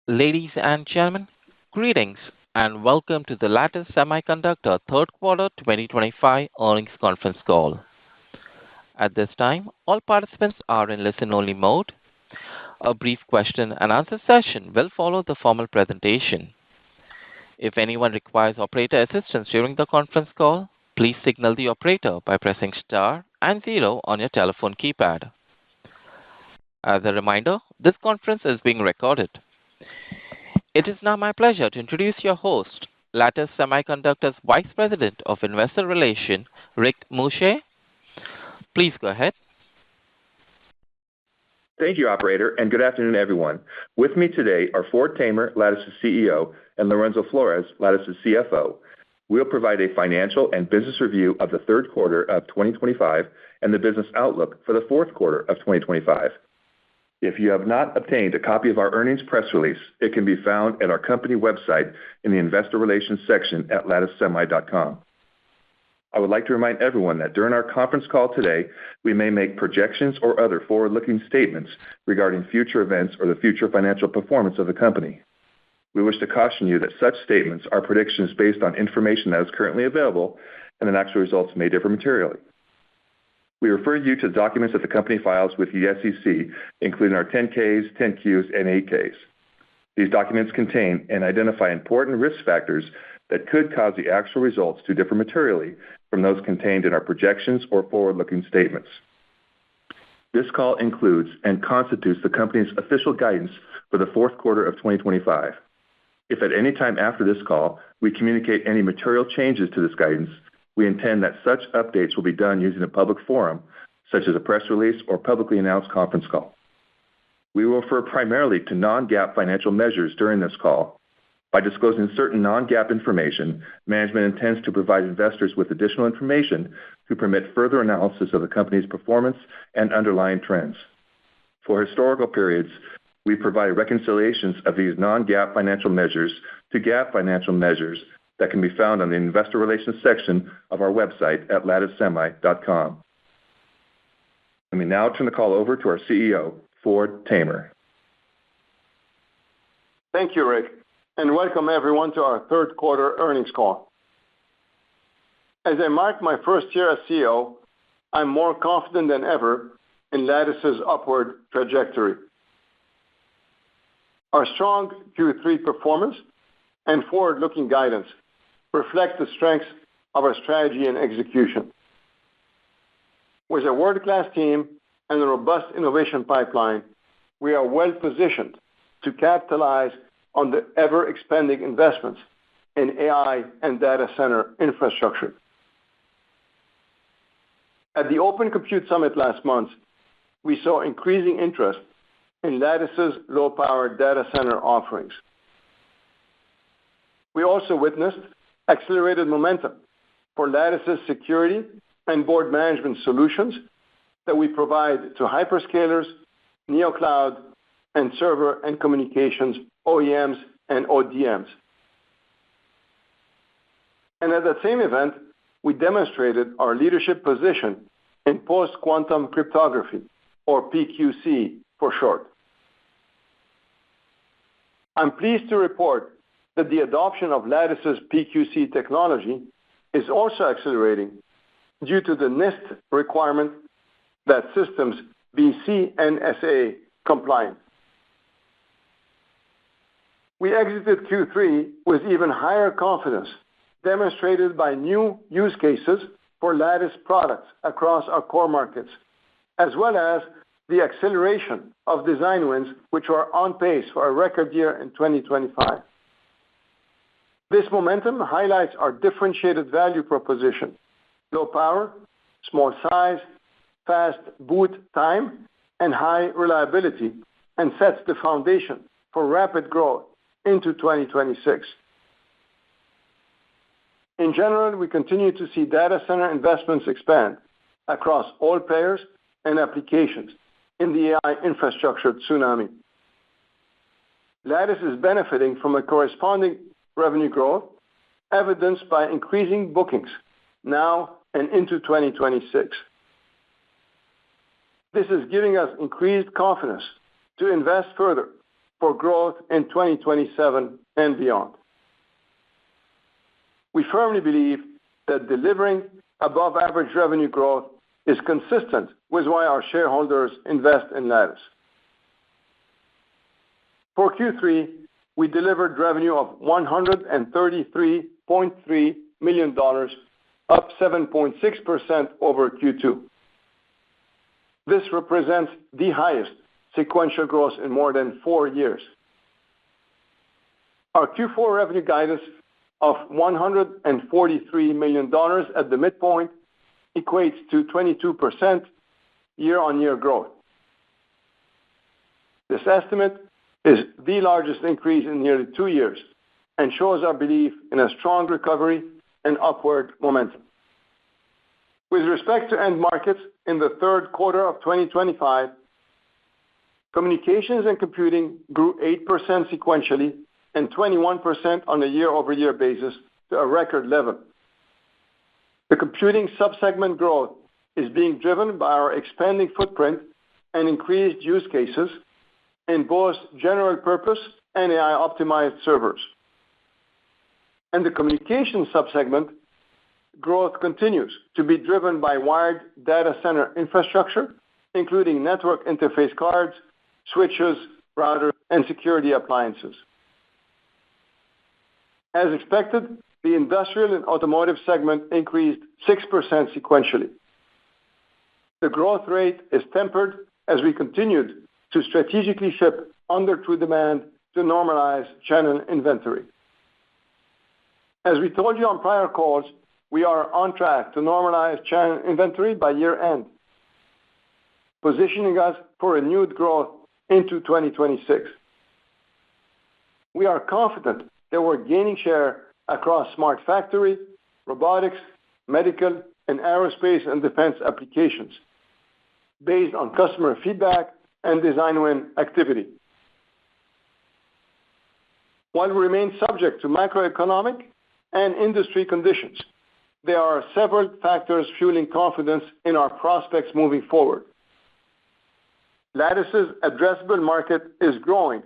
Ladies and gentlemen, greetings and welcome to the Lattice Semiconductor Third Quarter 2025 Earnings Conference Call. At this time, all participants are in listen-only mode. A brief question-and-answer session will follow the formal presentation. If anyone requires operator assistance during the conference call, please signal the operator by pressing star and zero on your telephone keypad. As a reminder, this conference is being recorded. It is now my pleasure to introduce your host, Lattice Semiconductor's Vice President of Investor Relations, Rick Muscha. Please go ahead. Thank you, Operator, and good afternoon, everyone. With me today are Ford Tamer, Lattice's CEO, and Lorenzo Flores, Lattice's CFO. We'll provide a financial and business review of the third quarter of 2025 and the business outlook for the fourth quarter of 2025. If you have not obtained a copy of our earnings press release, it can be found at our company website in the Investor Relations section at latticesemi.com. I would like to remind everyone that during our conference call today, we may make projections or other forward-looking statements regarding future events or the future financial performance of the company. We wish to caution you that such statements are predictions based on information that is currently available, and that actual results may differ materially. We refer you to the documents that the company files with the SEC, including our 10-Ks, 10-Qs, and 8-Ks. These documents contain and identify important risk factors that could cause the actual results to differ materially from those contained in our projections or forward-looking statements. This call includes and constitutes the company's official guidance for the fourth quarter of 2025. If at any time after this call we communicate any material changes to this guidance, we intend that such updates will be done using a public forum, such as a press release or publicly announced conference call. We will refer primarily to non-GAAP financial measures during this call. By disclosing certain non-GAAP information, management intends to provide investors with additional information to permit further analysis of the company's performance and underlying trends. For historical periods, we provide reconciliations of these non-GAAP financial measures to GAAP financial measures that can be found on the Investor Relations section of our website at latticesemi.com. Let me now turn the call over to our CEO, Ford Tamer. Thank you, Rick, and welcome everyone to our third quarter earnings call. As I mark my first year as CEO, I'm more confident than ever in Lattice's upward trajectory. Our strong Q3 performance and forward-looking guidance reflect the strengths of our strategy and execution. With a world-class team and a robust innovation pipeline, we are well-positioned to capitalize on the ever-expanding investments in AI and data center infrastructure. At the Open Compute Summit last month, we saw increasing interest in Lattice's low-power data center offerings. We also witnessed accelerated momentum for Lattice's security and board management solutions that we provide to hyperscalers, neocloud, and server and communications OEMs and ODMs. And at that same event, we demonstrated our leadership position in post-quantum cryptography, or PQC for short. I'm pleased to report that the adoption of Lattice's PQC technology is also accelerating due to the NIST requirement that systems be CNSA compliant. We exited Q3 with even higher confidence, demonstrated by new use cases for Lattice products across our core markets, as well as the acceleration of design wins, which are on pace for a record year in 2025. This momentum highlights our differentiated value proposition: low power, small size, fast boot time, and high reliability, and sets the foundation for rapid growth into 2026. In general, we continue to see data center investments expand across all players and applications in the AI infrastructure tsunami. Lattice is benefiting from a corresponding revenue growth, evidenced by increasing bookings now and into 2026. This is giving us increased confidence to invest further for growth in 2027 and beyond. We firmly believe that delivering above-average revenue growth is consistent with why our shareholders invest in Lattice. For Q3, we delivered revenue of $133.3 million, up 7.6% over Q2. This represents the highest sequential growth in more than 4 years. Our Q4 revenue guidance of $143 million at the midpoint equates to 22% year-on-year growth. This estimate is the largest increase in nearly 2 years and shows our belief in a strong recovery and upward momentum. With respect to end markets, in the third quarter of 2025, communications and computing grew 8% sequentially and 21% on a year-over-year basis to a record level. The computing subsegment growth is being driven by our expanding footprint and increased use cases in both general purpose and AI-optimized servers. And the communication subsegment growth continues to be driven by wired data center infrastructure, including network interface cards, switches, routers, and security appliances. As expected, the industrial and automotive segment increased 6% sequentially. The growth rate is tempered as we continued to strategically ship under true demand to normalize channel inventory. As we told you on prior calls, we are on track to normalize channel inventory by year-end, positioning us for renewed growth into 2026. We are confident that we're gaining share across smart factory, robotics, medical, and aerospace and defense applications based on customer feedback and design win activity. While we remain subject to macroeconomic and industry conditions, there are several factors fueling confidence in our prospects moving forward. Lattice's addressable market is growing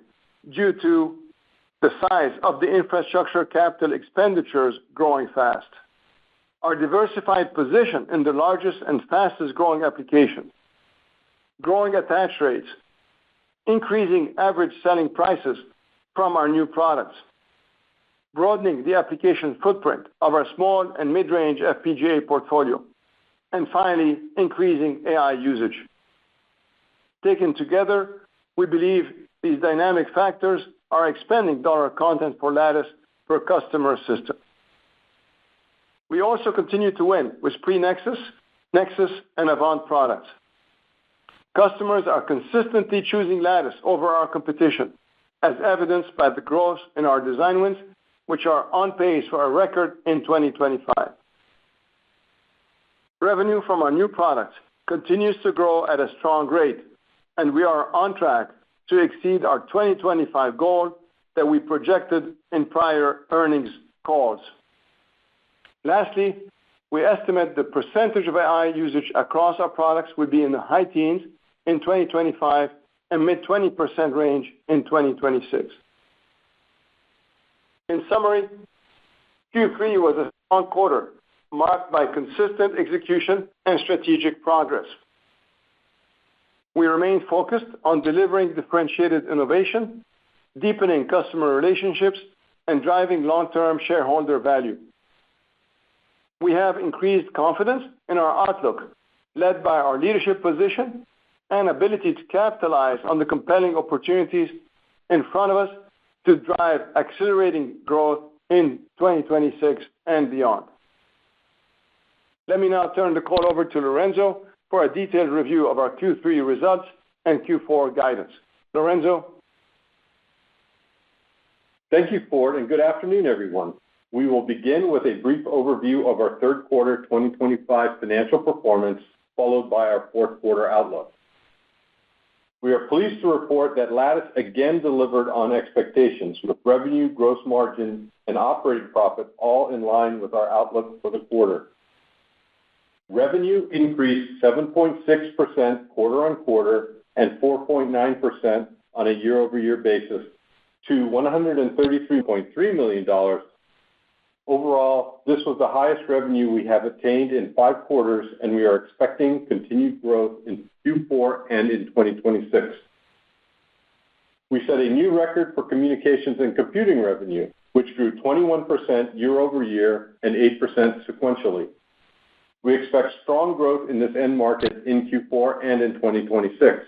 due to the size of the infrastructure capital expenditures growing fast, our diversified position in the largest and fastest growing applications, growing attach rates, increasing average selling prices from our new products, broadening the application footprint of our small and mid-range FPGA portfolio, and finally, increasing AI usage. Taken together, we believe these dynamic factors are expanding dollar content for Lattice per customer system. We also continue to win with pre-Nexus, Nexus, and Avant products. Customers are consistently choosing Lattice over our competition, as evidenced by the growth in our design wins, which are on pace for a record in 2025. Revenue from our new products continues to grow at a strong rate, and we are on track to exceed our 2025 goal that we projected in prior earnings calls. Lastly, we estimate the percentage of AI usage across our products will be in the high teens in 2025 and mid-20% range in 2026. In summary, Q3 was a strong quarter marked by consistent execution and strategic progress. We remain focused on delivering differentiated innovation, deepening customer relationships, and driving long-term shareholder value. We have increased confidence in our outlook, led by our leadership position and ability to capitalize on the compelling opportunities in front of us to drive accelerating growth in 2026 and beyond. Let me now turn the call over to Lorenzo for a detailed review of our Q3 results and Q4 guidance. Lorenzo? Thank you, Ford, and good afternoon, everyone. We will begin with a brief overview of our third quarter 2025 financial performance, followed by our fourth quarter outlook. We are pleased to report that Lattice again delivered on expectations, with revenue, gross margin, and operating profit all in line with our outlook for the quarter. Revenue increased 7.6% quarter-on-quarter and 4.9% on a year-over-year basis to $133.3 million. Overall, this was the highest revenue we have attained in 5 quarters, and we are expecting continued growth in Q4 and in 2026. We set a new record for communications and computing revenue, which grew 21% year-over-year and 8% sequentially. We expect strong growth in this end market in Q4 and in 2026.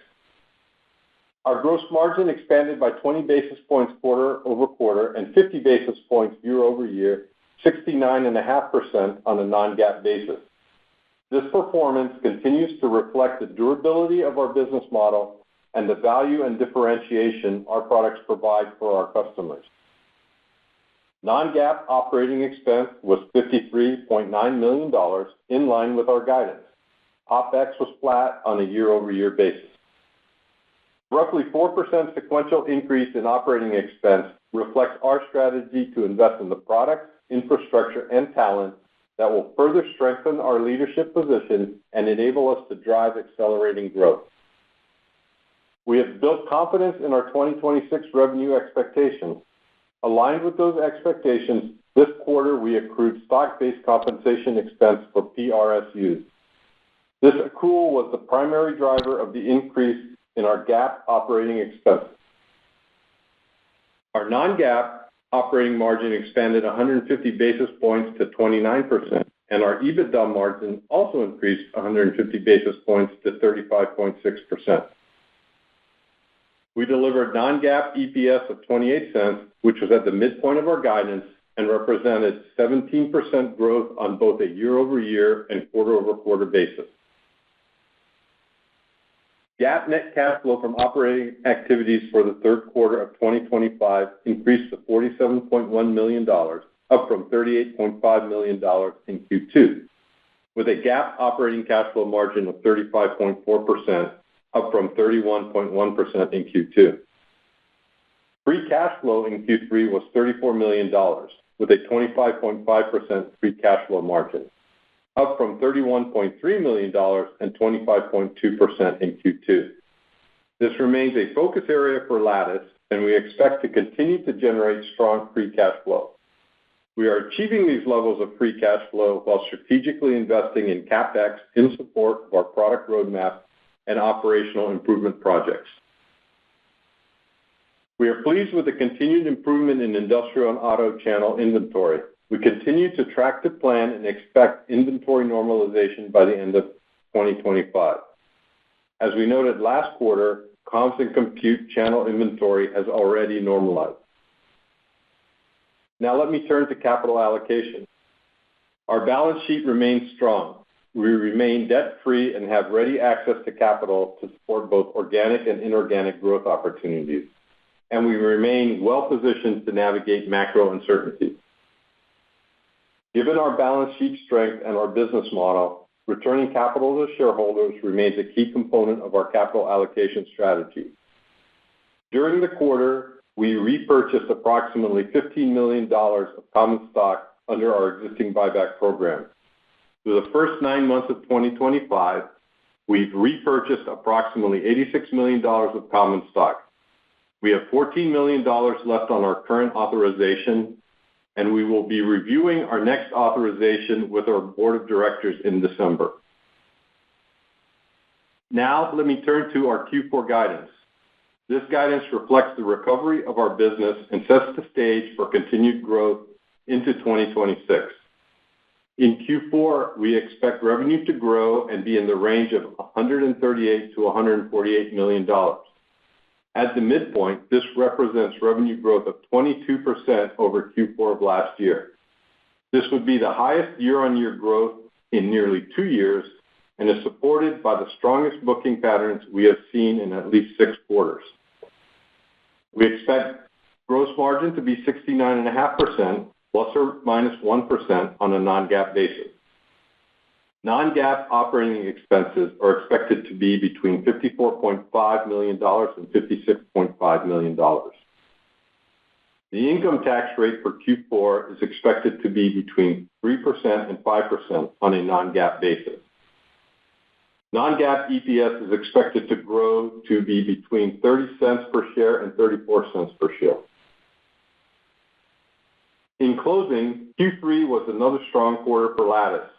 Our gross margin expanded by 20 basis points quarter-over-quarter and 50 basis points year-over-year, 69.5% on a non-GAAP basis. This performance continues to reflect the durability of our business model and the value and differentiation our products provide for our customers. Non-GAAP operating expense was $53.9 million, in line with our guidance. OpEx was flat on a year-over-year basis. Roughly 4% sequential increase in operating expense reflects our strategy to invest in the products, infrastructure, and talent that will further strengthen our leadership position and enable us to drive accelerating growth. We have built confidence in our 2026 revenue expectations. Aligned with those expectations, this quarter we accrued stock-based compensation expense for PRSUs. This accrual was the primary driver of the increase in our GAAP operating expenses. Our non-GAAP operating margin expanded 150 basis points to 29%, and our EBITDA margin also increased 150 basis points to 35.6%. We delivered non-GAAP EPS of 28 cents, which was at the midpoint of our guidance and represented 17% growth on both a year-over-year and quarter-over-quarter basis. GAAP net cash flow from operating activities for the third quarter of 2025 increased to $47.1 million, up from $38.5 million in Q2, with a GAAP operating cash flow margin of 35.4%, up from 31.1% in Q2. Free cash flow in Q3 was $34 million, with a 25.5% free cash flow margin, up from $31.3 million and 25.2% in Q2. This remains a focus area for Lattice, and we expect to continue to generate strong free cash flow. We are achieving these levels of free cash flow while strategically investing in CapEx in support of our product roadmap and operational improvement projects. We are pleased with the continued improvement in industrial and auto channel inventory. We continue to track the plan and expect inventory normalization by the end of 2025. As we noted last quarter, comms and compute channel inventory has already normalized. Now let me turn to capital allocation. Our balance sheet remains strong. We remain debt-free and have ready access to capital to support both organic and inorganic growth opportunities, and we remain well-positioned to navigate macro uncertainty. Given our balance sheet strength and our business model, returning capital to shareholders remains a key component of our capital allocation strategy. During the quarter, we repurchased approximately $15 million of common stock under our existing buyback program. Through the first 9 months of 2025, we've repurchased approximately $86 million of common stock. We have $14 million left on our current authorization, and we will be reviewing our next authorization with our board of directors in December. Now, let me turn to our Q4 guidance. This guidance reflects the recovery of our business and sets the stage for continued growth into 2026. In Q4, we expect revenue to grow and be in the range of $138 to $148 million. At the midpoint, this represents revenue growth of 22% over Q4 of last year. This would be the highest year-on-year growth in nearly 2 years and is supported by the strongest booking patterns we have seen in at least 6 quarters. We expect gross margin to be 69.5%, plus or minus 1% on a non-GAAP basis. Non-GAAP operating expenses are expected to be between $54.5 million and $56.5 million. The income tax rate for Q4 is expected to be between 3% and 5% on a non-GAAP basis. Non-GAAP EPS is expected to grow to be between 30 cents per share and 34 cents per share. In closing, Q3 was another strong quarter for Lattice.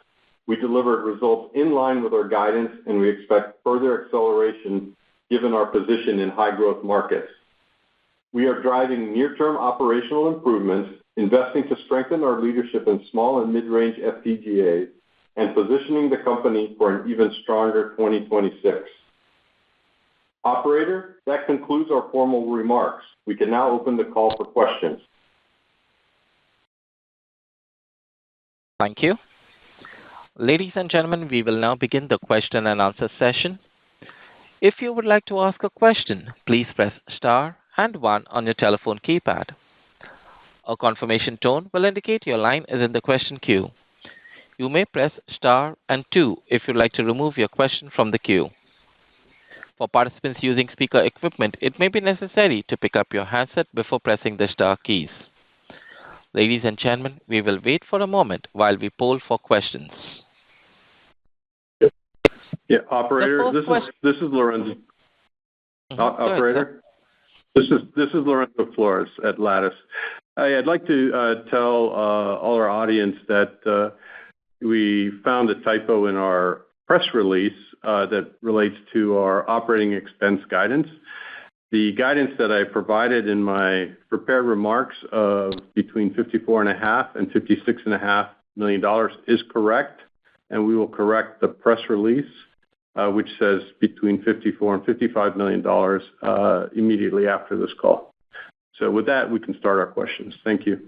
We delivered results in line with our guidance, and we expect further acceleration given our position in high-growth markets. We are driving near-term operational improvements, investing to strengthen our leadership in small and mid-range FPGAs, and positioning the company for an even stronger 2026. Operator, that concludes our formal remarks. We can now open the call for questions. Thank you. Ladies and gentlemen, we will now begin the question and answer session. If you would like to ask a question, please press star and 1 on your telephone keypad. A confirmation tone will indicate your line is in the question queue. You may press star and 2 if you'd like to remove your question from the queue. For participants using speaker equipment, it may be necessary to pick up your handset before pressing the star keys. Ladies and gentlemen, we will wait for a moment while we poll for questions. Yeah, operator, this is Lorenzo. Operator, this is Lorenzo Flores at Lattice. I'd like to tell all our audience that we found a typo in our press release that relates to our operating expense guidance. The guidance that I provided in my prepared remarks of between $54.5 and $56.5 million is correct, and we will correct the press release, which says between $54 and $55 million immediately after this call. So with that, we can start our questions. Thank you.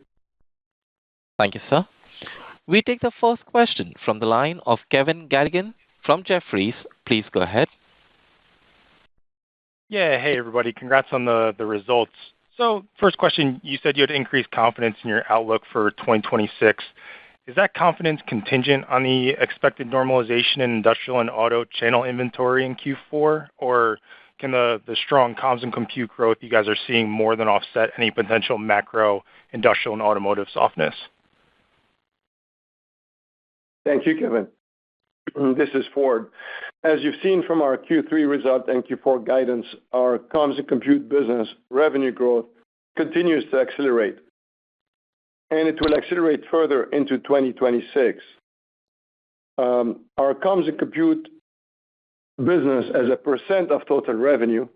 Thank you, sir. We take the first question from the line of Kevin Garrigan from Jefferies. Please go ahead. Yeah, hey everybody, congrats on the results. So first question, you said you had increased confidence in your outlook for 2026. Is that confidence contingent on the expected normalization in industrial and auto channel inventory in Q4, or can the strong comms and compute growth you guys are seeing more than offset any potential macro industrial and automotive softness? Thank you, Kevin. This is Ford. As you've seen from our Q3 result and Q4 guidance, our comms and compute business revenue growth continues to accelerate, and it will accelerate further into 2026. Our comms and compute business as a percent of total revenue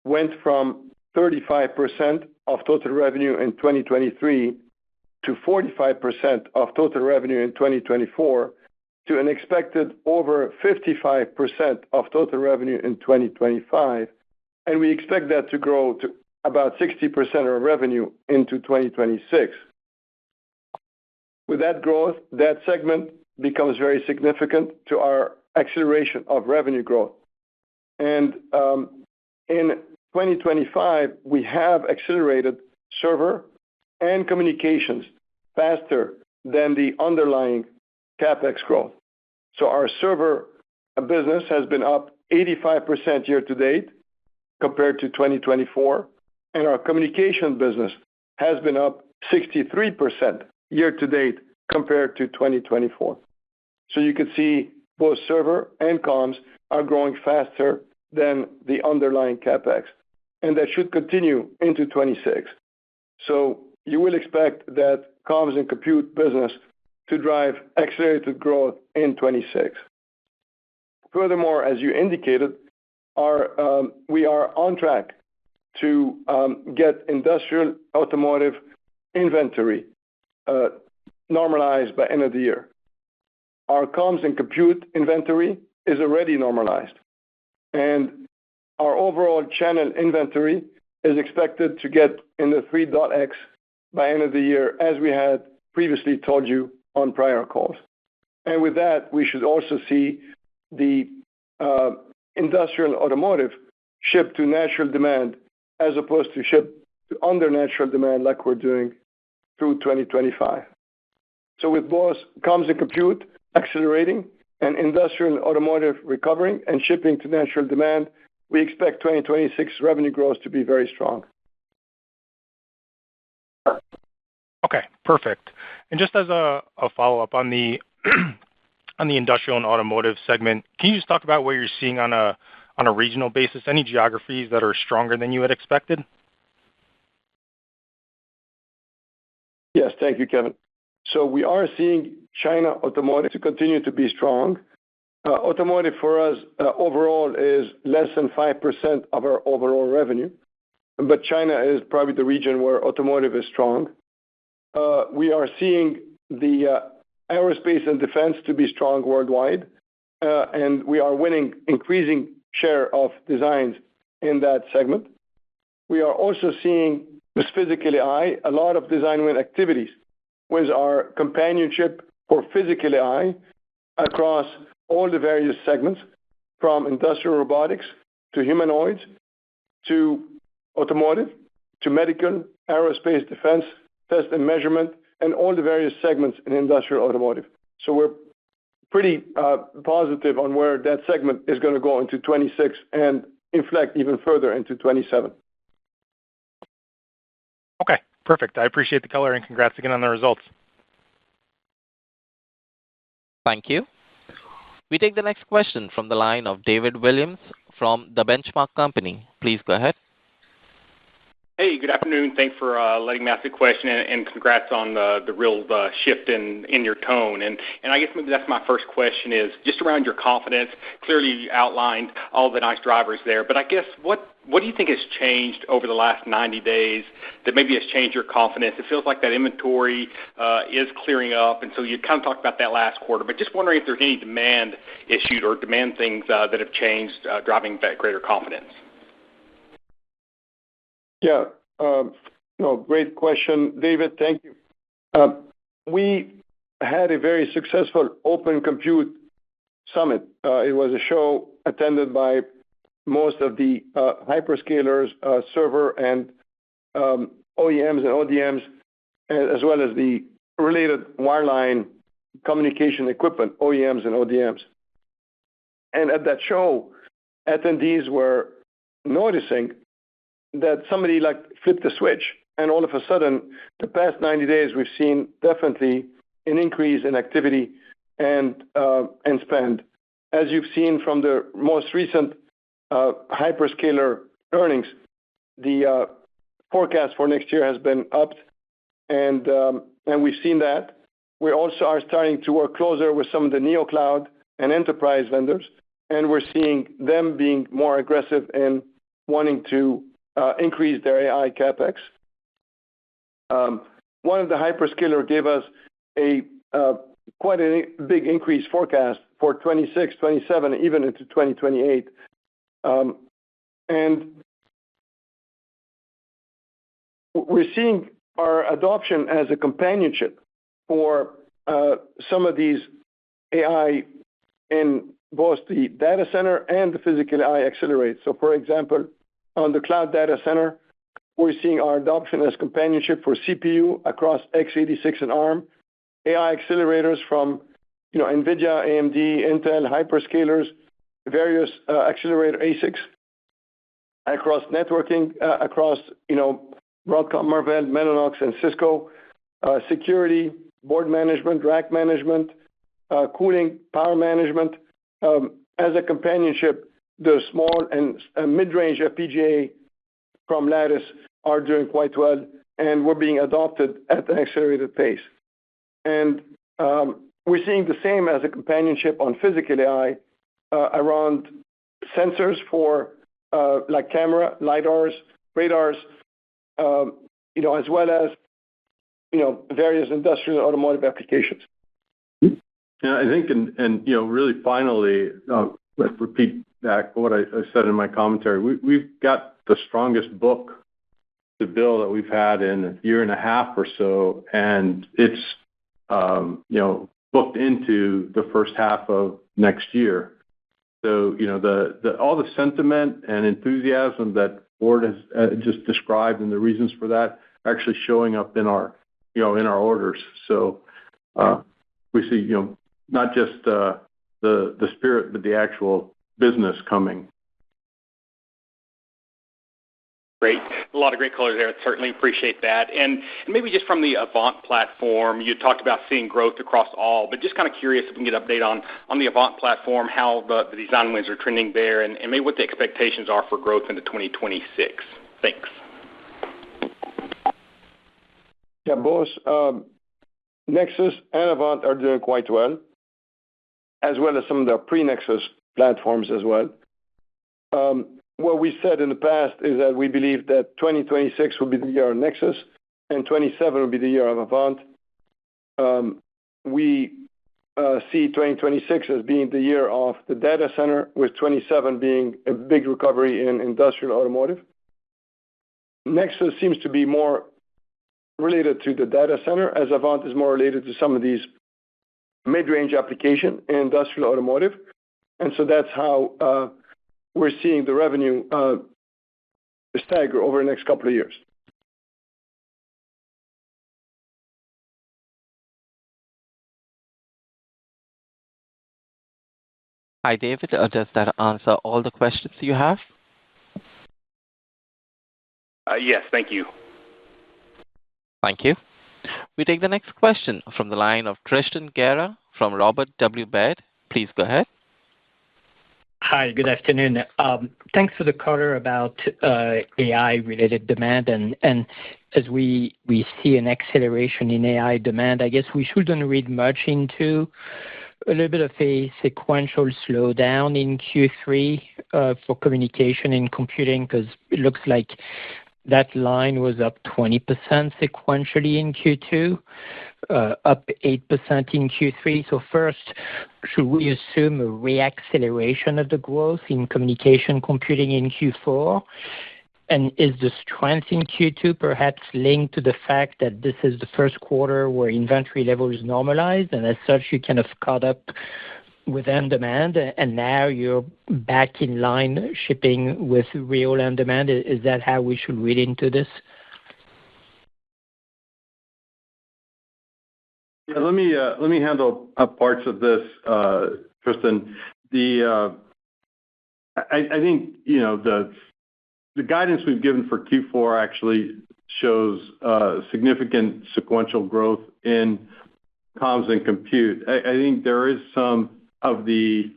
went from 35% of total revenue in 2023 to 45% of total revenue in 2024 to an expected over 55% of total revenue in 2025, and we expect that to grow to about 60% of our revenue into 2026. With that growth, that segment becomes very significant to our acceleration of revenue growth. And in 2025, we have accelerated server and communications faster than the underlying CapEx growth. So our server business has been up 85% year to date compared to 2024, and our communication business has been up 63% year to date compared to 2024. So you can see both server and comms are growing faster than the underlying CapEx, and that should continue into 26. So you will expect that comms and compute business to drive accelerated growth in 26. Furthermore, as you indicated, we are on track to get industrial automotive inventory normalized by end of the year. Our comms and compute inventory is already normalized, and our overall channel inventory is expected to get in the 3.x by end of the year, as we had previously told you on prior calls. And with that, we should also see the industrial automotive ship to natural demand as opposed to ship to under natural demand like we're doing through 2025. So with both comms and compute accelerating and industrial automotive recovering and shipping to natural demand, we expect 2026 revenue growth to be very strong. Okay, perfect. And just as a follow-up on the on the industrial and automotive segment, can you just talk about what you're seeing on a regional basis? Any geographies that are stronger than you had expected? Yes, thank you, Kevin. So we are seeing China automotive to continue to be strong. Automotive for us overall is less than 5% of our overall revenue, but China is probably the region where automotive is strong. We are seeing the aerospace and defense to be strong worldwide, and we are winning increasing share of designs in that segment. We are also seeing with physical AI a lot of design win activities with our companionship for physical AI across all the various segments, from industrial robotics to humanoids to automotive to medical, aerospace, defense, test and measurement, and all the various segments in industrial automotive. So we're pretty positive on where that segment is going to go into 26 and inflect even further into 27. Okay, perfect. I appreciate the color and congrats again on the results. Thank you. We take the next question from the line of David Williams from the Benchmark Company. Please go ahead. Hey, good afternoon. Thanks for letting me ask the question, and congrats on the real shift in your tone. And I guess maybe that's my first question is just around your confidence. Clearly, you outlined all the nice drivers there, but I guess what do you think has changed over the last 90 days that maybe has changed your confidence? It feels like that inventory is clearing up, and so you kind of talked about that last quarter, but just wondering if there's any demand issue or demand things that have changed driving that greater confidence. Yeah, no, great question, David. Thank you. We had a very successful Open Compute Summit. It was a show attended by most of the hyperscalers, server and OEMs and ODMs, as well as the related wireline communication equipment, OEMs and ODMs. And at that show, attendees were noticing that somebody flipped the switch, and all of a sudden, the past 90 days, we've seen definitely an increase in activity and spend. As you've seen from the most recent hyperscaler earnings, the forecast for next year has been upped, and we've seen that. We also are starting to work closer with some of the neocloud and enterprise vendors, and we're seeing them being more aggressive in wanting to increase their AI capex. One of the hyperscaler gave us a quite a big increase forecast for 26, 27, even into 2028. And we're seeing our adoption as a companionship for some of these AI in both the data center and the physical AI accelerate. So, for example, on the cloud data center, we're seeing our adoption as companionship for CPU across x86 and ARM, AI accelerators from NVIDIA, AMD, Intel, hyperscalers, various accelerator ASICs across networking, across Broadcom, Marvell, Mellanox, and Cisco, security, board management, rack management, cooling, power management. As a companionship, the small and mid-range FPGA from Lattice are doing quite well, and we're being adopted at an accelerated pace. And we're seeing the same as a companionship on physical AI around sensors for like camera, LiDARs, radars, as well as various industrial and automotive applications. Yeah, I think, and really finally, let's repeat back what I said in my commentary. We've got the strongest book to bill that we've had in a year and a half or so, and it's booked into the first half of next year. So all the sentiment and enthusiasm that Ford has just described and the reasons for that are actually showing up in our orders. So we see not just the spirit, but the actual business coming. Great. A lot of great color there. Certainly appreciate that. And maybe just from the Avant platform, you talked about seeing growth across all, but just kind of curious if we can get an update on the Avant platform, how the design wins are trending there, and maybe what the expectations are for growth into 2026. Thanks. Yeah, both Nexus and Avant are doing quite well, as well as some of the pre-Nexus platforms as well. What we said in the past is that we believe that 2026 will be the year of Nexus and 27 will be the year of Avant. We see 2026 as being the year of the data center, with 27 being a big recovery in industrial automotive. Nexus seems to be more related to the data center, as Avant is more related to some of these mid-range application in industrial automotive. And so that's how we're seeing the revenue stagger over the next couple of years. Hi, David. Does that answer all the questions you have? Yes, thank you. Thank you. We take the next question from the line of Tristan Gerra from Robert W. Baird. Please go ahead. Hi, good afternoon. Thanks for the color about AI-related demand. And as we see an acceleration in AI demand, I guess we shouldn't read much into a little bit of a sequential slowdown in Q3 for communication and computing, because it looks like that line was up 20% sequentially in Q2, up 8% in Q3. So first, should we assume a reacceleration of the growth in communication computing in Q4? And is the strength in Q2 perhaps linked to the fact that this is the first quarter where inventory levels normalized, and as such you kind of caught up with end demand, and now you're back in line shipping with real end demand? Is that how we should read into this? Yeah, let me handle parts of this, Tristan. I think the guidance we've given for Q4 actually shows significant sequential growth in comms and compute. I think there is some of the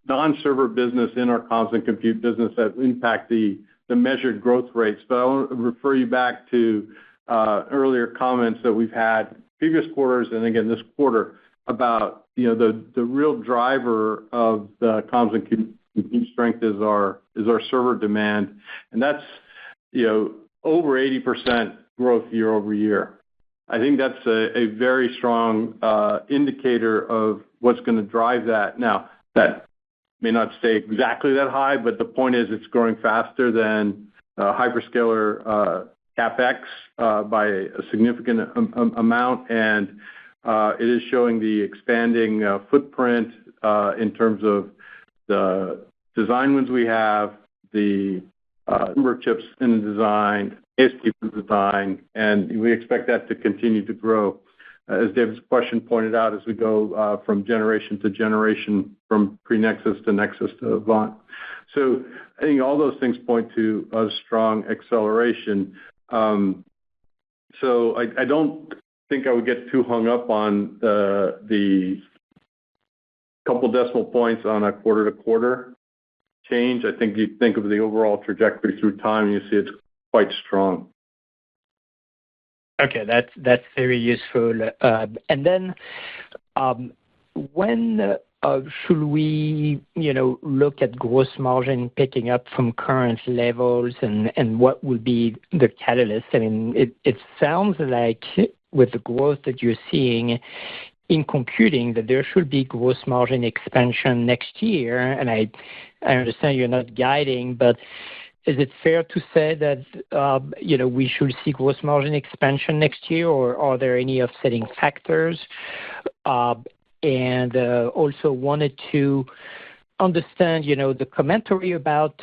non-server business in our comms and compute business that impact the measured growth rates. But I want to refer you back to earlier comments that we've had previous quarters and again this quarter about the real driver of the comms and compute strength is our server demand, and that's over 80% growth year over year. I think that's a very strong indicator of what's going to drive that. Now, that may not stay exactly that high, but the point is it's growing faster than hyperscaler CapEx by a significant amount, and it is showing the expanding footprint in terms of the design wins we have, the number of chips in the design, ASP for design, and we expect that to continue to grow, as David's question pointed out, as we go from generation to generation, from pre-Nexus to Nexus to Avant. So I think all those things point to a strong acceleration. So I don't think I would get too hung up on the couple decimal points on a quarter-to-quarter change. I think you think of the overall trajectory through time, and you see it's quite strong. Okay, that's very useful. And then when should we look at gross margin picking up from current levels, and what will be the catalyst? I mean, it sounds like with the growth that you're seeing in computing that there should be gross margin expansion next year, and I understand you're not guiding, but is it fair to say that we should see gross margin expansion next year, or are there any offsetting factors? And also wanted to understand the commentary about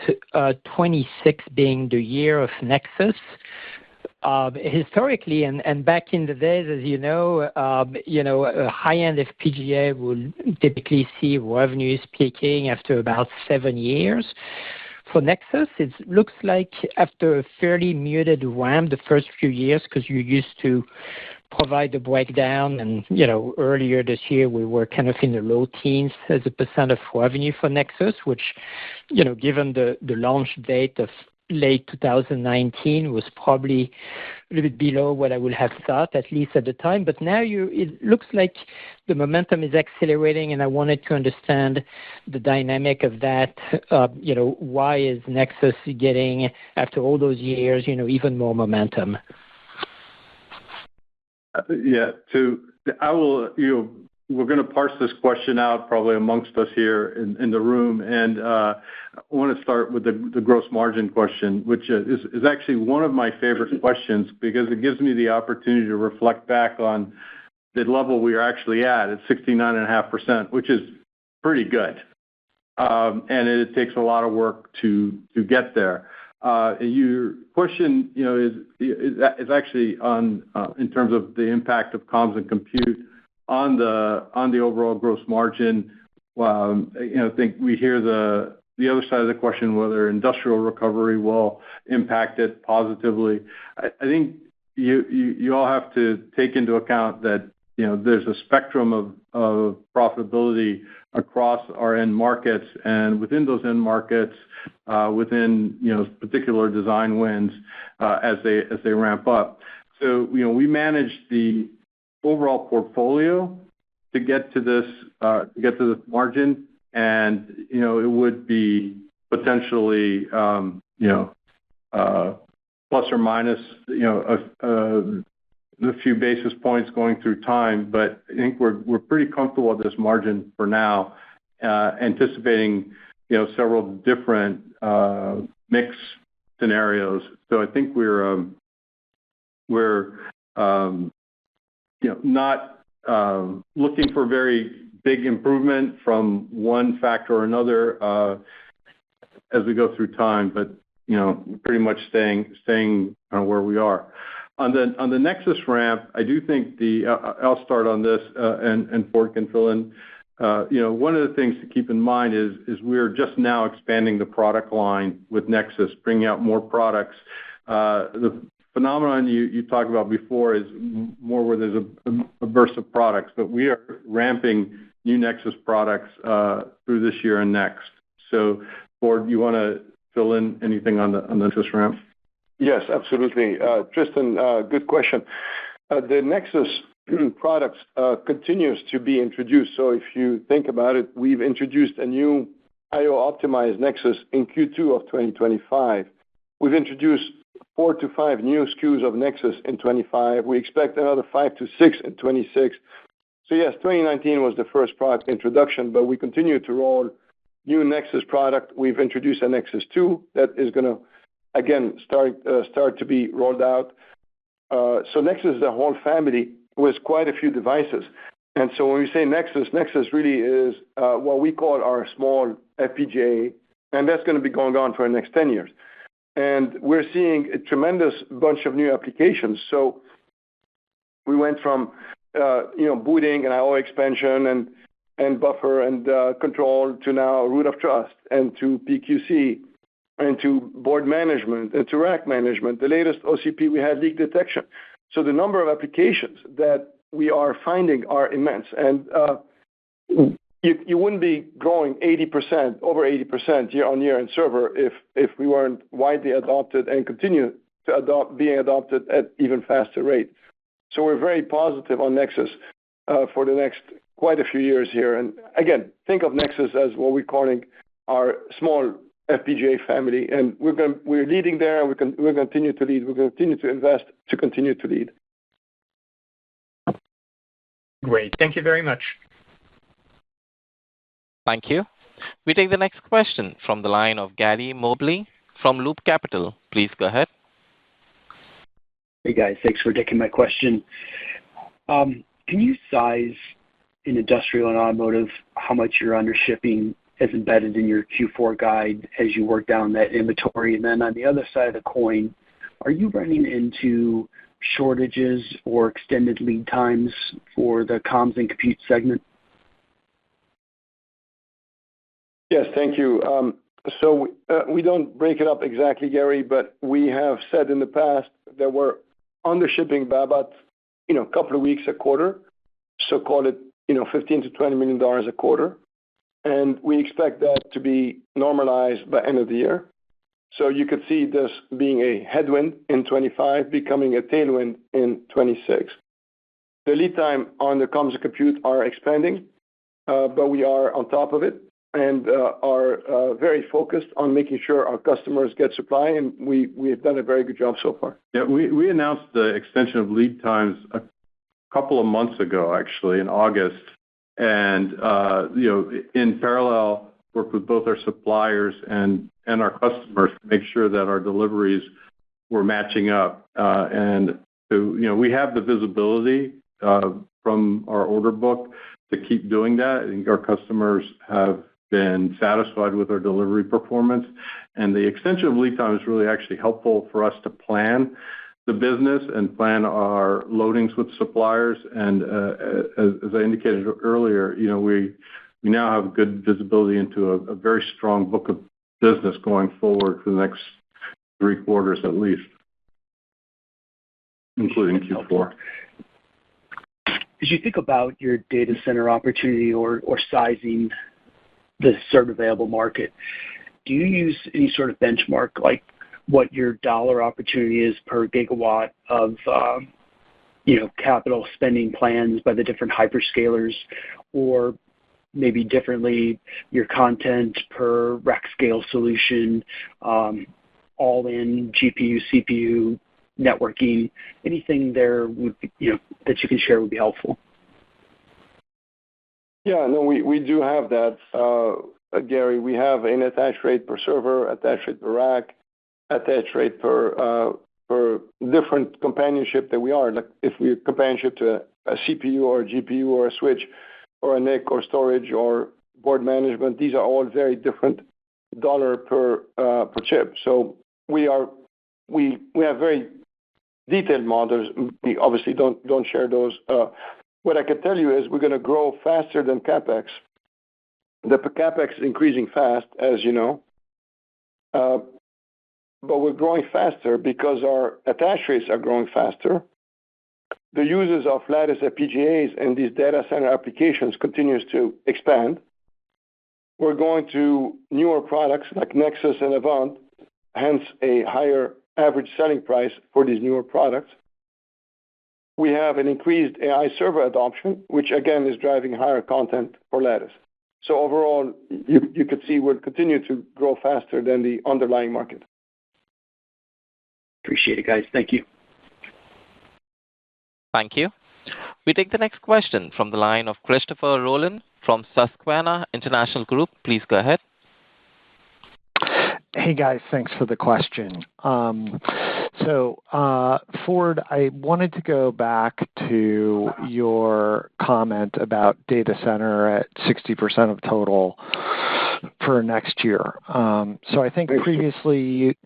26 being the year of Nexus. Historically and back in the days, as a high-end FPGA will typically see revenues peaking after about 7 years. for Nexus, it looks like after a fairly muted ramp the first few years, because you used to provide the breakdown, and earlier this year we were kind of in the low teens as a % of revenue for Nexus, which given the launch date of late 2019 was probably a little bit below what I would have thought, at least at the time. But now it looks like the momentum is accelerating, and I wanted to understand the dynamic of that. Why is Nexus getting, after all those years, even more momentum? Yeah. We're going to parse this question out probably amongst us here in the room, and I want to start with the gross margin question, which is actually one of my favorite questions because it gives me the opportunity to reflect back on the level we are actually at 69.5%, which is pretty good, and it takes a lot of work to get there. Your question, is actually on in terms of the impact of comms and compute on the overall gross margin. I think we hear the other side of the question, whether industrial recovery will impact it positively. I think you all have to take into account that there's a spectrum of profitability across our end markets, and within those end markets, within particular design wins as they ramp up. So we manage the overall portfolio to get to this margin, and it would be potentially plus or minus a few basis points going through time, but I think we're pretty comfortable with this margin for now, anticipating several different mix scenarios. So I think we're not looking for very big improvement from one factor or another as we go through time, but pretty much staying where we are. On the Nexus ramp, I do think I'll start on this, and Ford can fill in. One of the things to keep in mind is we're just now expanding the product line with Nexus, bringing out more products. The phenomenon you talked about before is more where there's a burst of products, but we are ramping new Nexus products through this year and next. So, Ford, you want to fill in anything on the Nexus ramp? Yes, absolutely. Tristan, good question. The Nexus products continues to be introduced. So if you think about it, we've introduced a new IO-optimized Nexus in Q2 of 2025. We've introduced 4 to 5 new SKUs of Nexus in 25. We expect another 5 to 6 in 26. So yes, 2019 was the first product introduction, but we continue to roll new Nexus product. We've introduced a Nexus 2 that is going to, again, start to be rolled out. So Nexus is a whole family with quite a few devices. And so when we say Nexus really is what we call our small FPGA, and that's going to be going on for the next 10 years. And we're seeing a tremendous bunch of new applications. So we went from booting and IO expansion and buffer and control to now root of trust and to PQC and to board management and to rack management. The latest OCP, we had leak detection. So the number of applications that we are finding are immense. And you wouldn't be growing over 80% year on year in server if we weren't widely adopted and continue to being adopted at even faster rate. So we're very positive on Nexus for the next quite a few years here. And again, think of Nexus as what we're calling our small FPGA family, and we're leading there, and we're going to continue to lead. We're going to continue to invest to continue to lead. Great. Thank you very much. Thank you. We take the next question from the line of Gary Mobley from Loop Capital. Please go ahead. Hey, guys. Thanks for taking my question. Can you size in industrial and automotive how much you're under shipping as embedded in your Q4 guide as you work down that inventory? And then on the other side of the coin, are you running into shortages or extended lead times for the comms and compute segment? Yes, thank you. So we don't break it up exactly, Gary, but we have said in the past that we're under-shipping by about, a couple of weeks a quarter. So call it, $15 to $20 million a quarter. And we expect that to be normalized by end of the year. So you could see this being a headwind in 25, becoming a tailwind in 26. The lead time on the comms and compute are expanding, but we are on top of it and are very focused on making sure our customers get supply, and we have done a very good job so far. Yeah, we announced the extension of lead times a couple of months ago, actually, in August. And, in parallel, worked with both our suppliers and our customers to make sure that our deliveries were matching up. And so, we have the visibility from our order book to keep doing that. I think our customers have been satisfied with our delivery performance. And the extension of lead time is really actually helpful for us to plan the business and plan our loadings with suppliers. And as I indicated earlier, we now have good visibility into a very strong book of business going forward for the next 3 quarters at least, including Q4. As you think about your data center opportunity or sizing the served available market, do you use any sort of benchmark, like what your dollar opportunity is per gigawatt of, capital spending plans by the different hyperscalers, or maybe differently, your content per rack scale solution, all in GPU, CPU, networking? Anything there would be, that you can share would be helpful. Yeah, no, we do have that, Gary. We have an attach rate per server, attach rate per rack, attach rate per different companionship that we are. Like if we companionship to a CPU or a GPU or a switch or a NIC or storage or board management, these are all very different dollar per chip. So we have very detailed models. We obviously don't share those. What I can tell you is we're going to grow faster than CapEx. The CapEx is increasing fast, as you know, but we're growing faster because our attach rates are growing faster. The uses of Lattice FPGAs and these data center applications continues to expand. We're going to newer products like Nexus and Avant, hence a higher average selling price for these newer products. We have an increased AI server adoption, which again is driving higher content for Lattice. So overall, you could see we'll continue to grow faster than the underlying market. Appreciate it, guys. Thank you. Thank you. We take the next question from the line of Christopher Rowland from Susquehanna International Group. Please go ahead. Hey, guys. Thanks for the question. Ford, I wanted to go back to your comment about data center at 60% of total for next year. So I think previously,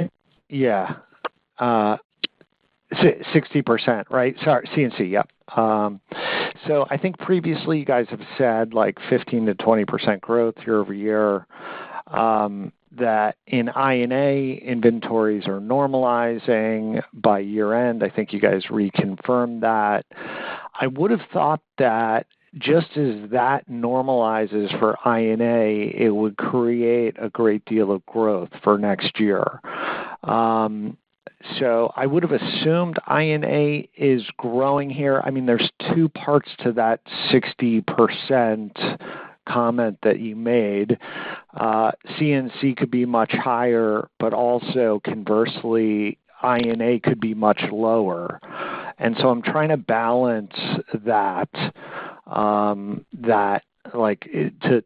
60%, right? Sorry, CNC, yep. So I think previously you guys have said like 15 to 20% growth year over year. That in I&A inventories are normalizing by year end. I think you guys reconfirmed that. I would have thought that just as that normalizes for I&A, it would create a great deal of growth for next year. So I would have assumed I&A is growing here. I mean, there's 2 parts to that 60% comment that you made. CNC could be much higher, but also conversely, I&A could be much lower. And so I'm trying to balance that,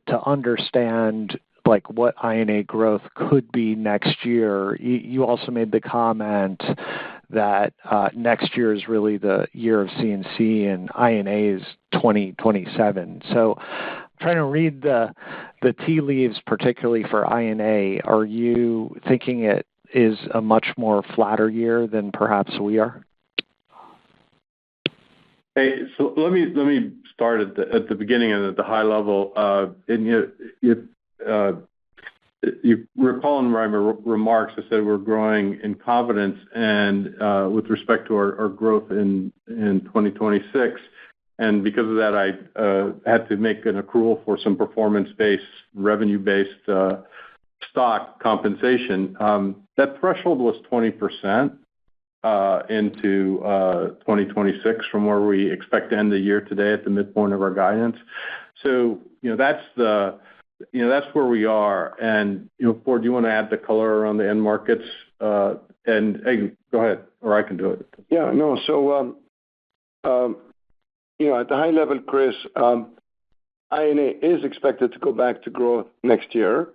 to understand like what I&A growth could be next year. You also made the comment that next year is really the year of CNC and I&A is 2027. So I'm trying to read the tea leaves, particularly for I&A. Are you thinking it is a much more flatter year than perhaps we are? Hey, so let me start at the beginning and at the high level. you recall in my remarks, I said we're growing in confidence and with respect to our growth in 2026. And because of that, I had to make an accrual for some performance-based, revenue-based stock compensation. That threshold was 20% into 2026 from where we expect to end the year today at the midpoint of our guidance. So, that's where we are. And, Ford, do you want to add the color around the end markets? And hey, go ahead, or I can do it. Yeah, no. So, at the high level, Chris, I&A is expected to go back to growth next year.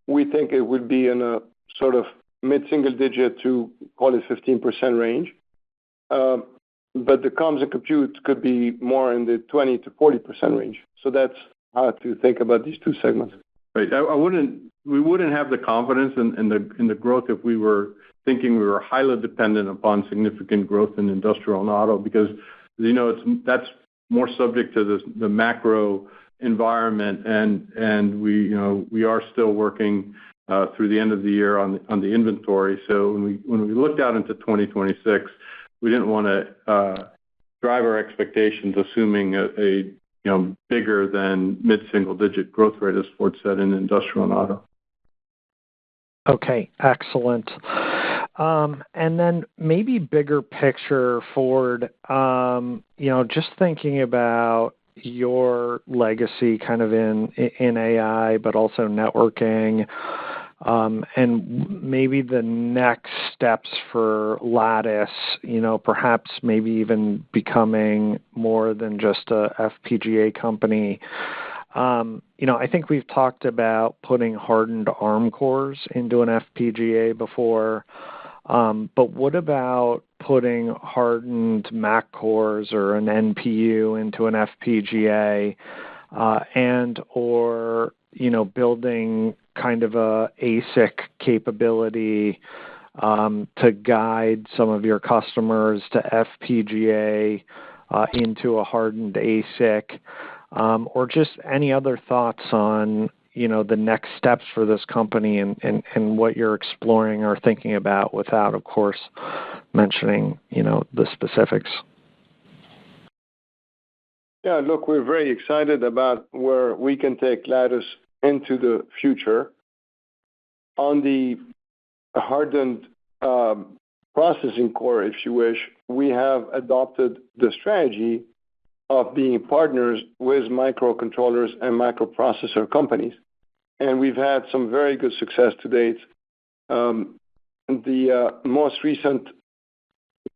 We think it would be in a sort of mid-single digit to call it 15% range. But the comms and compute could be more in the 20 to 40% range. So that's how to think about these two segments. Right. We wouldn't have the confidence in the growth if we were thinking we were highly dependent upon significant growth in industrial and auto, because that's more subject to the macro environment, and we are still working through the end of the year on the inventory. So when we looked out into 2026, we didn't want to drive our expectations assuming a bigger than mid-single-digit growth rate, as Ford said, in industrial and auto. Okay, excellent. And then maybe bigger picture, Ford, just thinking about your legacy kind of in AI, but also networking, and maybe the next steps for Lattice, perhaps maybe even becoming more than just a FPGA company. I think we've talked about putting hardened ARM cores into an FPGA before, but what about putting hardened Mach cores or an NPU into an FPGA, or building kind of a ASIC capability to guide some of your customers to FPGA into a hardened ASIC, or just any other thoughts on the next steps for this company and what you're exploring or thinking about, without, of course, mentioning the specifics. Yeah, look, we're very excited about where we can take Lattice into the future. On the hardened processing core, if you wish, we have adopted the strategy of being partners with microcontrollers and microprocessor companies. And we've had some very good success to date. The most recent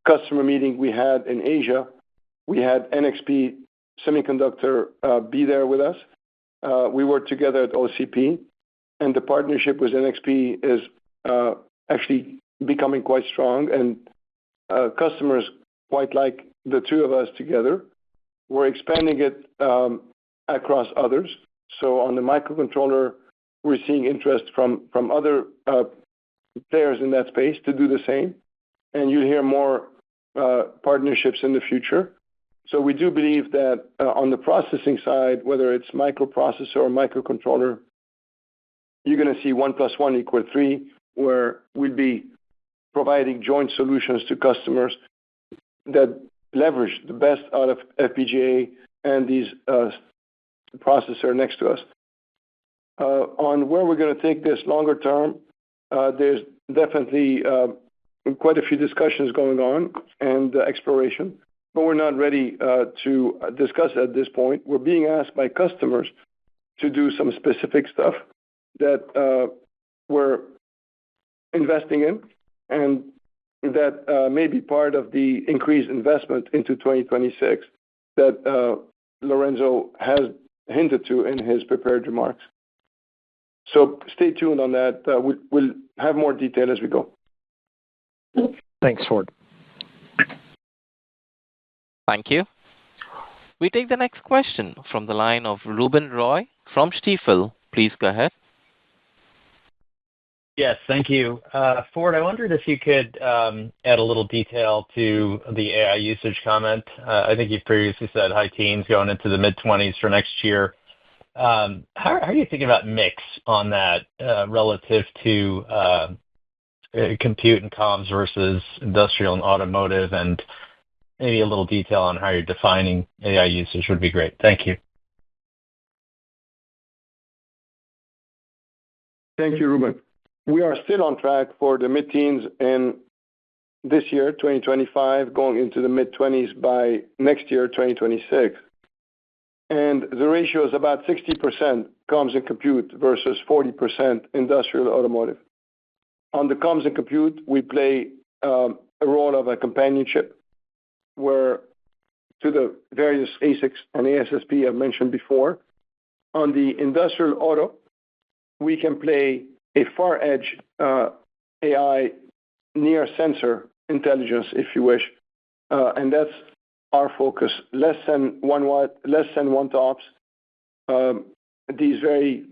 customer meeting we had in Asia, we had NXP Semiconductor be there with us. We worked together at OCP, and the partnership with NXP is actually becoming quite strong, and customers quite like the two of us together. We're expanding it across others. So on the microcontroller, we're seeing interest from other players in that space to do the same. And you'll hear more partnerships in the future. So we do believe that on the processing side, whether it's microprocessor or microcontroller, you're going to see 1 + 1 = 3, where we'll be providing joint solutions to customers that leverage the best out of FPGA and these processor next to us. On where we're going to take this longer term, there's definitely quite a few discussions going on and exploration, but we're not ready to discuss at this point. We're being asked by customers to do some specific stuff that we're investing in, and that may be part of the increased investment into 2026 that Lorenzo has hinted to in his prepared remarks. So stay tuned on that. We'll have more detail as we go. Thanks, Ford. Thank you. We take the next question from the line of Ruben Roy from Stifel. Please go ahead. Yes, thank you. Ford, I wondered if you could add a little detail to the AI usage comment. I think you've previously said high teens going into the mid-20s for next year. how are you thinking about mix on that relative to compute and comms versus industrial and automotive, and maybe a little detail on how you're defining AI usage would be great. Thank you. Thank you, Ruben. We are still on track for the mid-teens in this year, 2025, going into the mid-20s by next year, 2026. And the ratio is about 60% comms and compute versus 40% industrial automotive. On the comms and compute, we play a role of a companionship where to the various ASICs and ASSP I've mentioned before. On the industrial auto, we can play a far edge AI near sensor intelligence, if you wish, and that's our focus. Less than 1 watt, less than 1 TOPS. These very,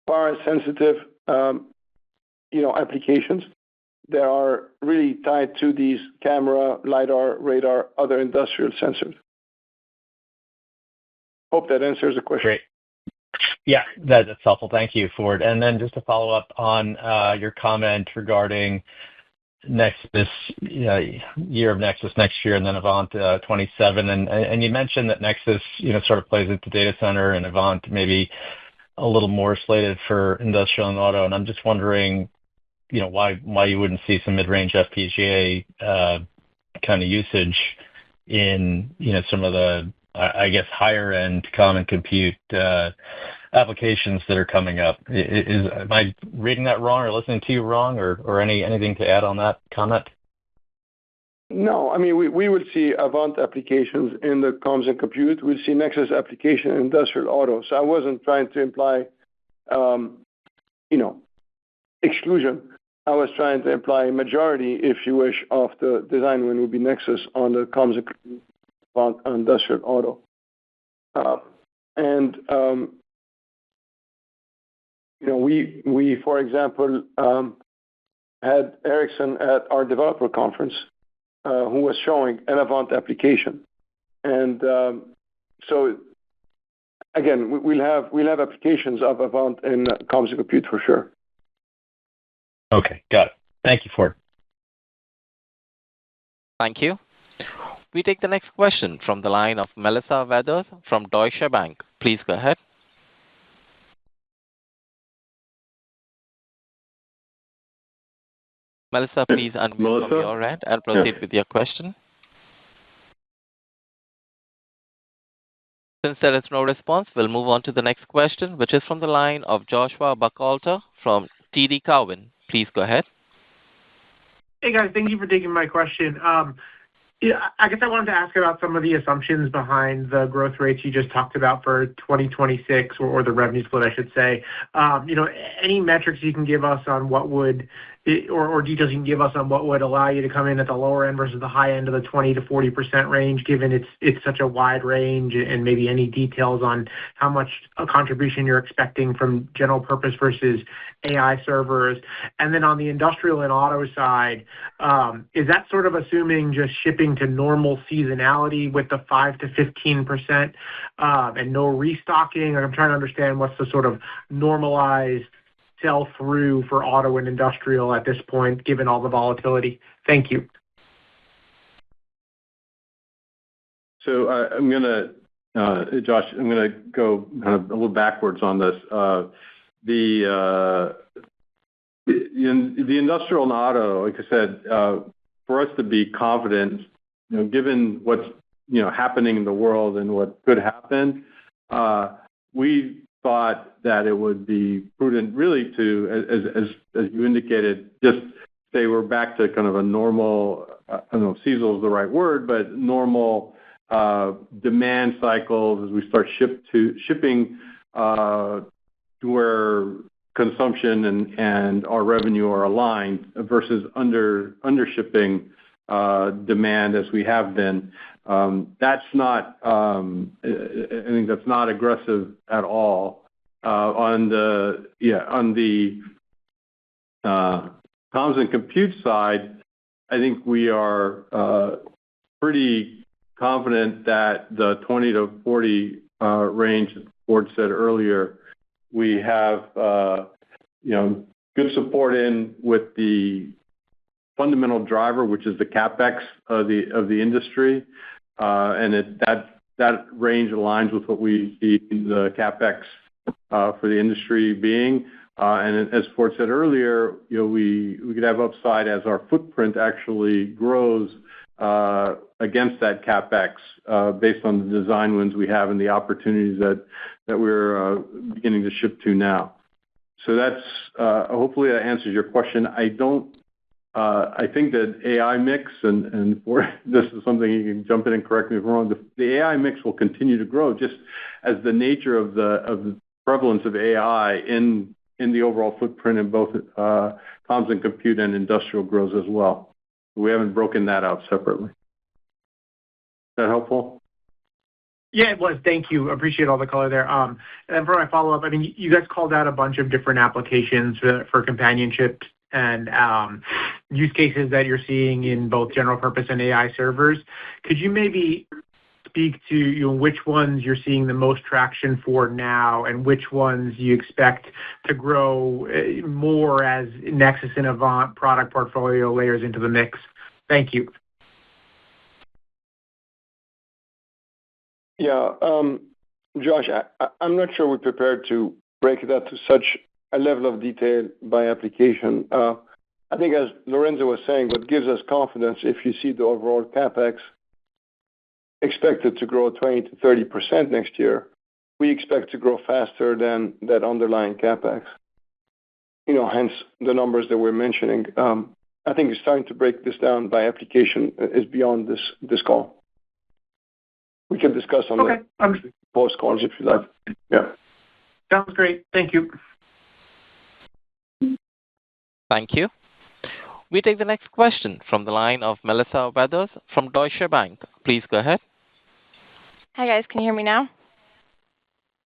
power sensitive, applications that are really tied to these camera, LiDAR, radar, other industrial sensors. Hope that answers the question. Great. Yeah, that's helpful. Thank you, Ford. And then just to follow up on your comment regarding Nexus, year of Nexus next year, and then Avant-27, and you mentioned that Nexus, sort of plays into data center, and Avant maybe a little more slated for industrial and auto. And I'm just wondering, why you wouldn't see some mid-range FPGA kind of usage in, some of the, I guess, higher end common compute applications that are coming up. Am I reading that wrong or listening to you wrong, or anything to add on that comment? No, I mean, we will see Avant applications in the comms and compute. We'll see Nexus application in industrial auto. So I wasn't trying to imply, exclusion. I was trying to imply majority, if you wish, of the design win will be Nexus on the comms and Avant industrial auto. We, for example, had Ericsson at our developer conference, who was showing an Avant application. And so, again, we'll have applications of Avant in comms and compute for sure. Okay, got it. Thank you, Ford. Thank you. We take the next question from the line of Melissa Weathers from Deutsche Bank. Please go ahead. Melissa, please unmute from your end and proceed with your question. Since there is no response, we'll move on to the next question, which is from the line of Joshua Buchalter from TD Cowen. Please go ahead. Hey, guys. Thank you for taking my question. I guess I wanted to ask about some of the assumptions behind the growth rates you just talked about for 2026, or the revenue split, I should say. Any metrics you can give us on what would, or details you can give us on what would allow you to come in at the lower end versus the high end of the 20 to 40% range, given it's such a wide range, and maybe any details on how much a contribution you're expecting from general purpose versus AI servers. And then on the industrial and auto side, is that sort of assuming just shipping to normal seasonality with the 5 to 15% and no restocking? I'm trying to understand what's the sort of normalized sell-through for auto and industrial at this point, given all the volatility. Thank you. So I'm going to, Josh, I'm going to go kind of a little backwards on this. The industrial and auto, like I said, for us to be confident, given what's happening in the world and what could happen, we thought that it would be prudent really to, as you indicated, just say we're back to kind of a normal, I don't know if seasonal is the right word, but normal demand cycles as we start shipping to where consumption and our revenue are aligned versus under shipping demand as we have been. That's not, I think that's not aggressive at all. On the comms and compute side, I think we are pretty confident that the 20 to 40 range Ford said earlier, we have good support in with the fundamental driver, which is the CapEx of the industry, and that range aligns with what we see the CapEx for the industry being. And as Ford said earlier, we could have upside as our footprint actually grows against that CapEx based on the design wins we have and the opportunities that we're beginning to ship to now. So that's hopefully that answers your question. I think that AI mix, and Ford, this is something you can jump in and correct me if I'm wrong, the AI mix will continue to grow just as the nature of the prevalence of AI in the overall footprint in both comms and compute and industrial grows as well. We haven't broken that out separately. Is that helpful? Yeah, it was. Thank you. Appreciate all the color there. And then for my follow-up, I mean, you guys called out a bunch of different applications for companionship and use cases that you're seeing in both general purpose and AI servers. Could you maybe speak to which ones you're seeing the most traction for now and which ones you expect to grow more as Nexus and Avant product portfolio layers into the mix? Thank you. Yeah, Josh, I'm not sure we're prepared to break it up to such a level of detail by application. I think as Lorenzo was saying, what gives us confidence, if you see the overall CapEx expected to grow 20 to 30% next year, we expect to grow faster than that underlying CapEx. Hence the numbers that we're mentioning. I think it's time to break this down by application is beyond this call. We can discuss on the post calls if you like. Yeah. Sounds great. Thank you. Thank you. We take the next question from the line of Melissa Weathers from Deutsche Bank. Please go ahead. Hi, guys. Can you hear me now?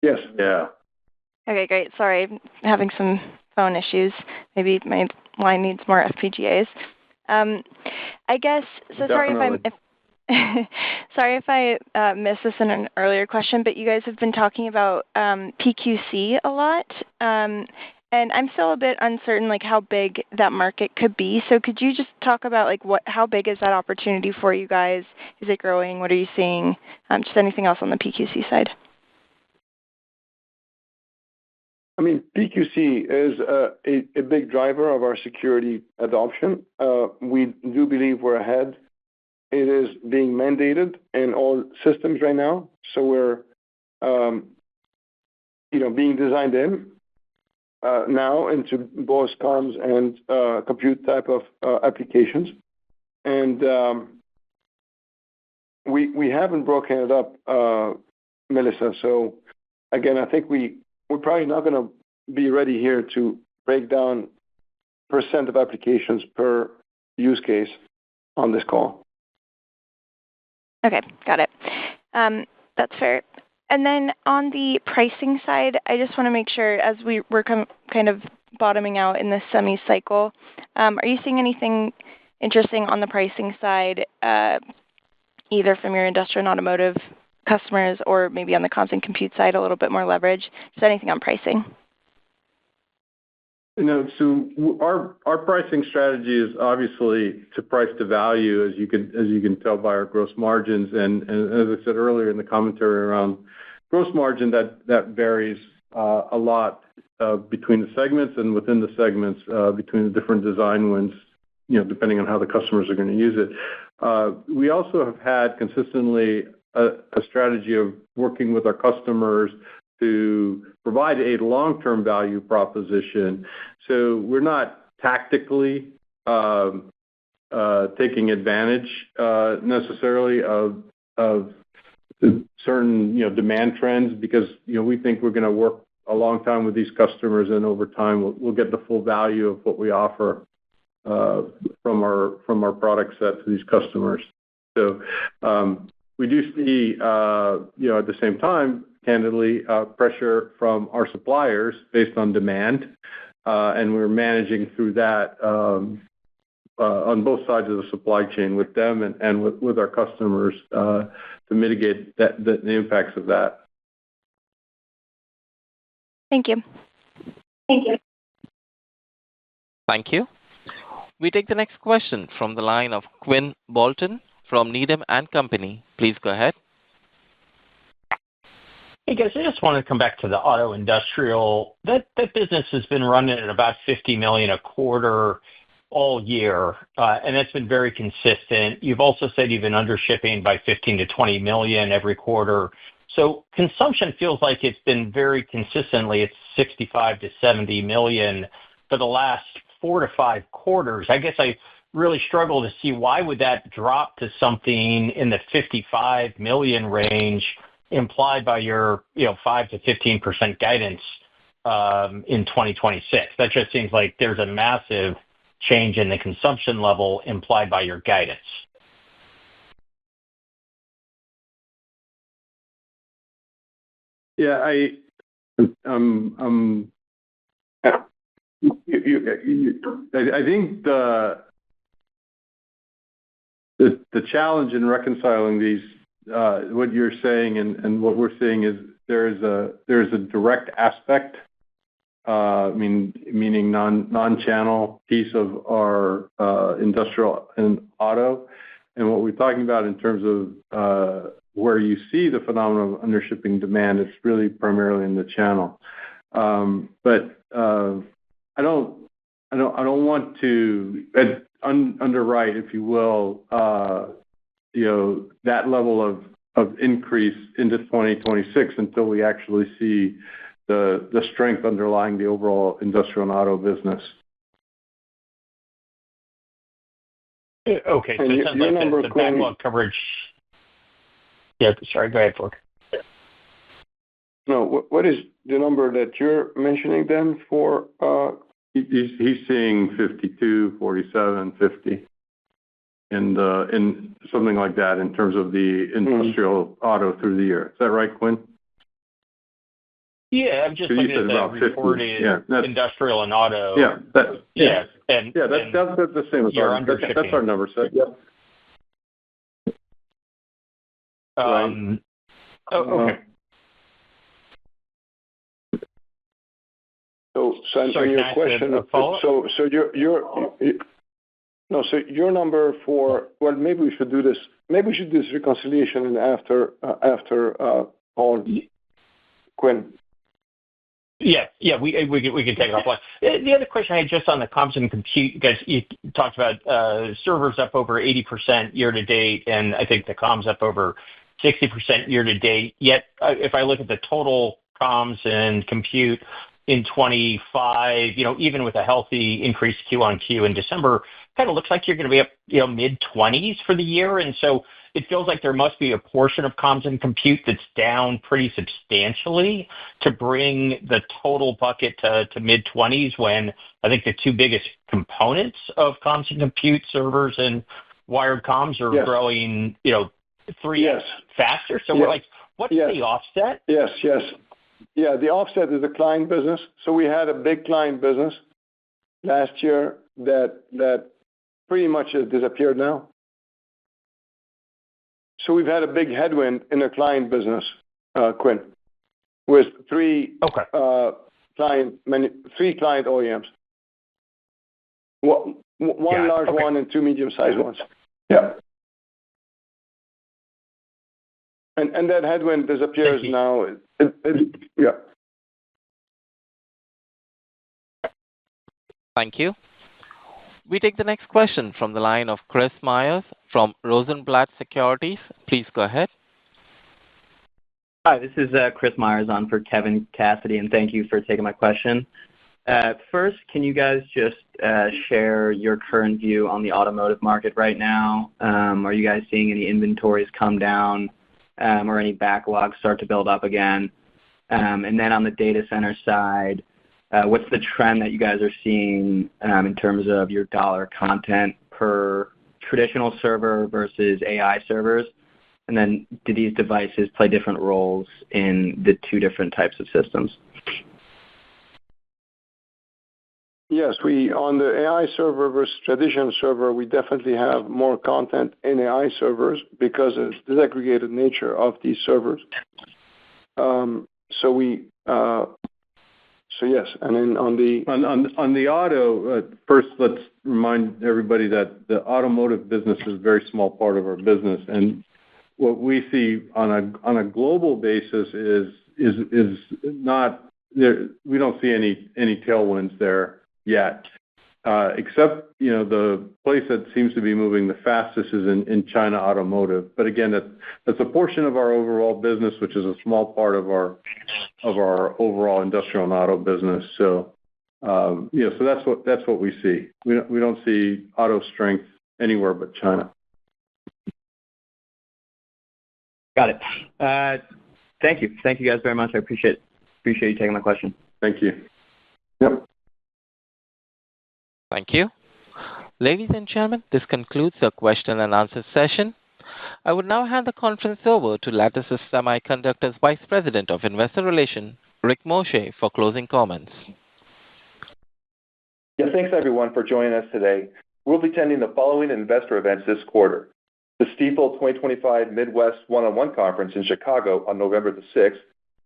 Yes. Yeah. Okay, great. Sorry, I'm having some phone issues. Maybe my line needs more FPGAs. I guess, so sorry if I missed this in an earlier question, but you guys have been talking about PQC a lot. And I'm still a bit uncertain, how big that market could be. So could you just talk about, how big is that opportunity for you guys? Is it growing? What are you seeing? Just anything else on the PQC side? I mean, PQC is a big driver of our security adoption. We do believe we're ahead. It is being mandated in all systems right now. So we're, being designed in now into both comms and compute type of applications. And we haven't broken it up, Melissa. So again, I think we're probably not going to be ready here to break down percent of applications per use case on this call. Okay, got it. That's fair. And then on the pricing side, I just want to make sure, as we're kind of bottoming out in this semi cycle, are you seeing anything interesting on the pricing side, either from your industrial and automotive customers or maybe on the comms and compute side, a little bit more leverage? Just anything on pricing? So our pricing strategy is obviously to price to value, as you can tell by our gross margins. And as I said earlier in the commentary around gross margin, that varies a lot between the segments and within the segments between the different design wins, depending on how the customers are going to use it. We also have had consistently a strategy of working with our customers to provide a long-term value proposition. So we're not tactically taking advantage necessarily of certain demand trends because we think we're going to work a long time with these customers, and over time we'll get the full value of what we offer from our product set to these customers. So we do see at the same time, candidly, pressure from our suppliers based on demand, and we're managing through that on both sides of the supply chain with them and with our customers to mitigate the impacts of that. Thank you. Thank you. We take the next question from the line of Quinn Bolton from Needham & Company. Please go ahead. Hey, guys, I just want to come back to the auto industrial. That business has been running at about $50 million a quarter all year, and that's been very consistent. You've also said you've been under shipping by $15 to $20 million every quarter. So consumption feels like it's been very consistently. It's $65 to $70 million for the last 4 to 5 quarters. I guess I really struggle to see why would that drop to something in the $55 million range implied by your 5 to 15% guidance in 2026. That just seems like there's a massive change in the consumption level implied by your guidance. Yeah, I think the challenge in reconciling these, what you're saying and what we're seeing is there's a direct aspect, meaning non-channel piece of our industrial and auto, and what we're talking about in terms of where you see the phenomenon of undershipping demand, it's really primarily in the channel. But I don't want to underwrite, if you will, that level of increase into 2026 until we actually see the strength underlying the overall industrial and auto business. Okay, so it sounds like the backlog coverage. Yeah, sorry, go ahead, Ford. No, what is the number that you're mentioning then for? He's seeing 52, 47, 50, in something like that in terms of the industrial auto through the year. Is that right, Quinn? Yeah, I'm just looking at the reported industrial and auto. Yeah, that's the same as our that's our number set. Yeah. Okay. So answering your question, so your number for, well, maybe we should do this. Maybe we should do this reconciliation and after Paul, Quinn. Yeah, we can take it offline. The other question I had just on the comms and compute, guys, you talked about servers up over 80% year to date, and I think the comms up over 60% year to date. Yet, if I look at the total comms and compute in 25, even with a healthy increase Q on Q in December, kind of looks like you're going to be up, mid-20s for the year. And so it feels like there must be a portion of comms and compute that's down pretty substantially to bring the total bucket to mid-20s when I think the two biggest components of comms and compute, servers and wired comms, are growing, 3x faster. So we're like, what's the offset? Yes. Yeah, the offset is the client business. So we had a big client business last year that pretty much has disappeared now. So we've had a big headwind in the client business, Quinn, with three client OEMs. One large one and 2 medium-sized ones. Yeah. And that headwind disappears now. Yeah. Thank you. We take the next question from the line of Chris Myers from Rosenblatt Securities. Please go ahead. Hi, this is Chris Myers on for Kevin Cassidy, and thank you for taking my question. First, can you guys just share your current view on the automotive market right now? Are you guys seeing any inventories come down or any backlogs start to build up again? And then on the data center side, what's the trend that you guys are seeing in terms of your dollar content per traditional server versus AI servers? And then do these devices play different roles in the two different types of systems? Yes, on the AI server versus traditional server, we definitely have more content in AI servers because of the disaggregated nature of these servers. So So yes, and then on the auto, first, let's remind everybody that the automotive business is a very small part of our business, and what we see on a global basis is not there. We don't see any tailwinds there yet, except the place that seems to be moving the fastest is in China automotive. But again, that's a portion of our overall business, which is a small part of our overall industrial and auto business. So so that's what we see. We don't see auto strength anywhere but China. Got it. Thank you. Thank you guys very much. I appreciate you taking my question. Thank you. Yep. Thank you. Ladies and gentlemen, this concludes our question and answer session. I would now hand the conference over to Lattice Semiconductor's Vice President of Investor Relations, Rick Moshe, for closing comments. Yeah, thanks everyone for joining us today. We'll be attending the following investor events this quarter: the Stifel 2025 Midwest One-on-One Conference in Chicago on November the 6th,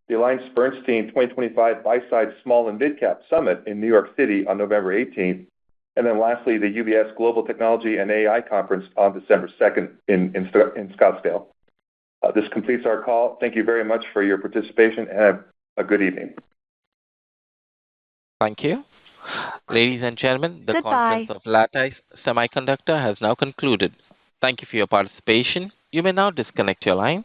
the AllianceBernstein 2025 Buy-Side Small and Mid-Cap Summit in New York City on November 18th, and then lastly, the UBS Global Technology and AI Conference on December 2nd in Scottsdale. This completes our call. Thank you very much for your participation, and have a good evening. Thank you. Ladies and gentlemen, the conference of Lattice Semiconductor has now concluded. Thank you for your participation. You may now disconnect your lines.